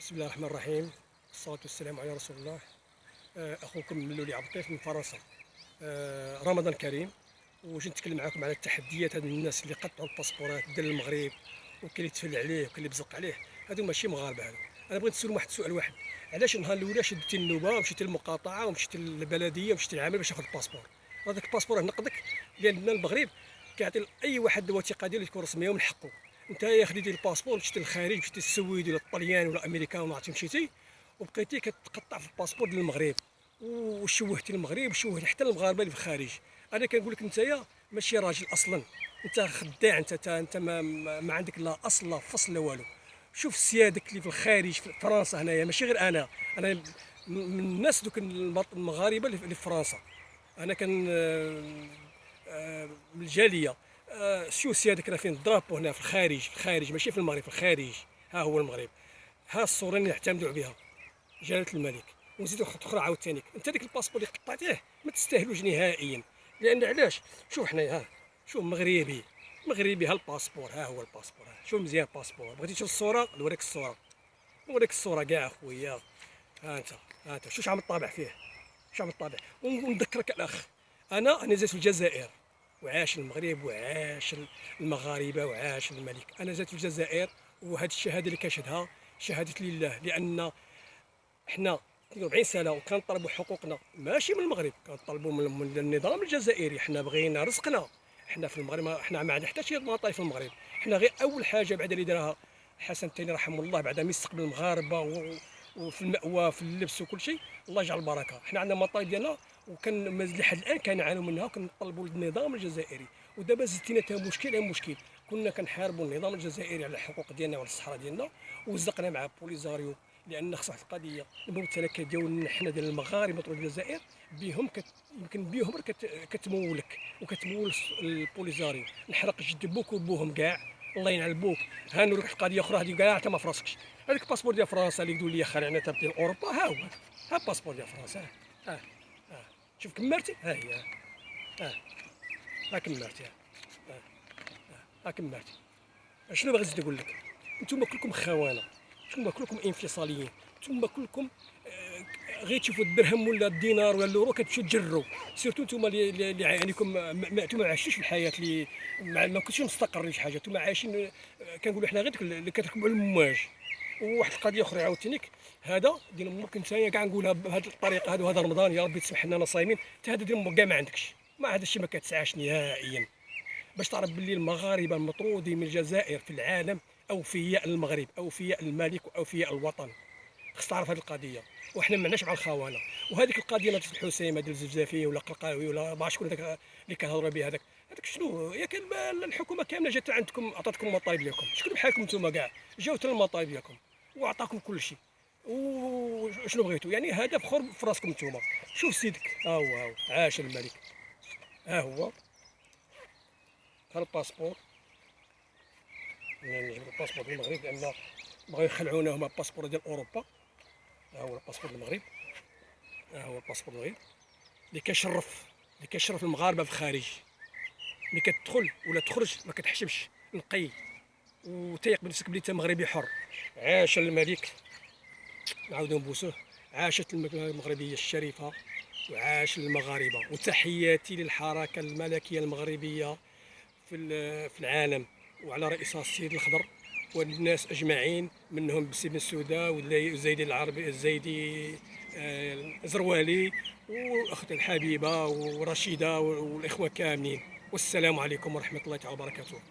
بسم الله الرحمن الرحيم. والصلاة والسلام على رسول الله. أخوكم ملولي عبد اللطيف من فرنسا. رمضان كريم. وجيت نتكلم معكم على التحديات. هاد الناس اللي قطعوا الباسبورات ديال المغرب، وكاين اللي تفل عليه وكاين اللي بزق عليه، هادو ماشي مغاربه هادو. انا بغيت نسول واحد السؤال واحد: علاش النهار الاولى شدتي النوبه ومشيتي للمقاطعه ومشيتي للبلديه ومشيتي للعامل باش تاخذ الباسبور؟ هذاك الباسبور نقدك، لان المغرب كيعطي لاي واحد الوثيقه ديالو تكون رسميه ومن حقه. انت خديتي الباسبور مشيتي للخارج، مشيتي للسويد ولا الطليان ولا امريكان ولا عرفتي مشيتي، وبقيتي كتقطع في الباسبور ديال المغرب، وشوهتي المغرب وشوهتي حتى المغاربه اللي في الخارج. انا كنقول لك نتايا ماشي راجل اصلا، انت خداع، انت ما عندك لا اصل لا فصل لا والو. شوف سيادك اللي في الخارج في فرنسا هنايا، ماشي غير انا من الناس دوك المغاربه اللي في فرنسا. انا كان من الجاليه. شو سيادك راه فين الدرابو هنا في الخارج، في الخارج ماشي في المغرب، في الخارج. ها هو المغرب، ها الصورين اللي نعتمدوا بها، جلاله الملك. ونزيدوا خطوه اخرى عاوتاني، انت ديك الباسبور اللي قطعتيه ما تستاهلوش نهائيا. لان علاش؟ شوف حنايا، ها شوف مغربي، مغربي، ها الباسبور، ها هو الباسبور، ها شوف مزيان الباسبور. بغيتي تشوف الصوره نوريك الصوره، نوريك الصوره كاع اخويا. ها انت، ها انت شوف عم طابع فيه، شوف عم طابع. ونذكرك الاخ، انا زيت في الجزائر، وعاش المغرب وعاش المغاربه وعاش الملك. انا زيت في الجزائر، وهذه الشهاده اللي كنشهدها شهاده لله، لان حنا 42 سنه وكنطلبوا حقوقنا ماشي من المغرب، كنطلبوا من النظام الجزائري. حنا بغينا رزقنا، حنا في المغرب حنا ما عندنا حتى شي مطاي في المغرب. حنا غير اول حاجه بعد اللي دارها حسن الثاني رحمه الله، بعد ما يستقبل المغاربه وفي المأوى في اللبس وكل شيء، الله يجعل البركه. حنا عندنا مطاي ديالنا، وكان لحد الان كنعانوا منها وكنطلبوا للنظام الجزائري. ودابا زدتينا تا مشكل مشكل، كنا كنحاربوا النظام الجزائري على الحقوق ديالنا وعلى الصحراء ديالنا، وزقنا مع بوليزاريو. لان خص واحد القضيه، الممتلكات ديالنا حنا ديال المغاربه طول الجزائر، بهم يمكن بهم كتمولك وكتمول البوليزاريو. نحرق جد بوك وبوهم كاع، الله ينعل بوك. ها نوريك واحد القضيه اخرى، هذه كاع انت ما فراسكش. هذاك الباسبور ديال فرنسا اللي يقولوا لي خلعنا تا ديال اوروبا، ها هو، ها الباسبور ديال فرنسا، ها ها شوف كمارتي، ها هي، ها ها كمارتي، ها ها كمارتي. شنو باغي نزيد نقول لك؟ انتم كلكم خونه، انتم كلكم انفصاليين، انتم كلكم غير تشوفوا الدرهم ولا الدينار ولا الاورو كتمشيو تجروا. سيرتو انتم اللي عانيكم، انتم ما عشتوش الحياه اللي ما كنتوش مستقرين شي حاجه، انتم عايشين. كنقولوا حنا غير اللي كتركبوا على المواج. وواحد القضيه اخرى عاوتانيك، هذا ديال امك نتايا كاع نقولها بهذه الطريقه، هذا رمضان يا ربي تسمح لنا صايمين، حتى هذا ديال امك كاع ما عندكش، ما هذا الشيء ما كتسعاش نهائيا. باش تعرف باللي المغاربه المطرودين من الجزائر في العالم اوفياء المغرب، اوفياء الملك واوفياء الوطن. خص تعرف هذه القضيه، وحنا ما عندناش مع الخونه. وهذيك القضيه مات الحسيمه ديال الزفزافي ولا قرقاوي ولا ما شكون هذاك اللي كنهضروا به، هذاك شنو هي؟ كان الحكومه كامله جات عندكم عطاتكم المطالب ديالكم، شكون بحالكم نتوما كاع جاو حتى المطالب ديالكم وعطاكم كل شيء. وشنو بغيتوا يعني؟ هدف اخر في راسكم نتوما. شوف سيدك، ها هو عاش الملك، ها هو، ها الباسبور. نجيب الباسبور ديال المغرب لان بغاو يخلعونا هما الباسبور ديال اوروبا. ها هو الباسبور ديال المغرب، ها هو الباسبور ديال المغرب اللي كيشرف المغاربه في الخارج. ملي كتدخل ولا تخرج ما كتحشمش، نقي وتيق بنفسك بلي انت مغربي حر. عاش الملك، نعاودو نبوسوه. عاشت المغربيه الشريفه وعاش المغاربه. وتحياتي للحركه الملكيه المغربيه في العالم، وعلى رئيسها السيد الخضر والناس اجمعين، منهم بسي بن سوده والزيدي العربي الزيدي، زروالي واختي الحبيبه ورشيده والاخوه كاملين. والسلام عليكم ورحمه الله تعالى وبركاته.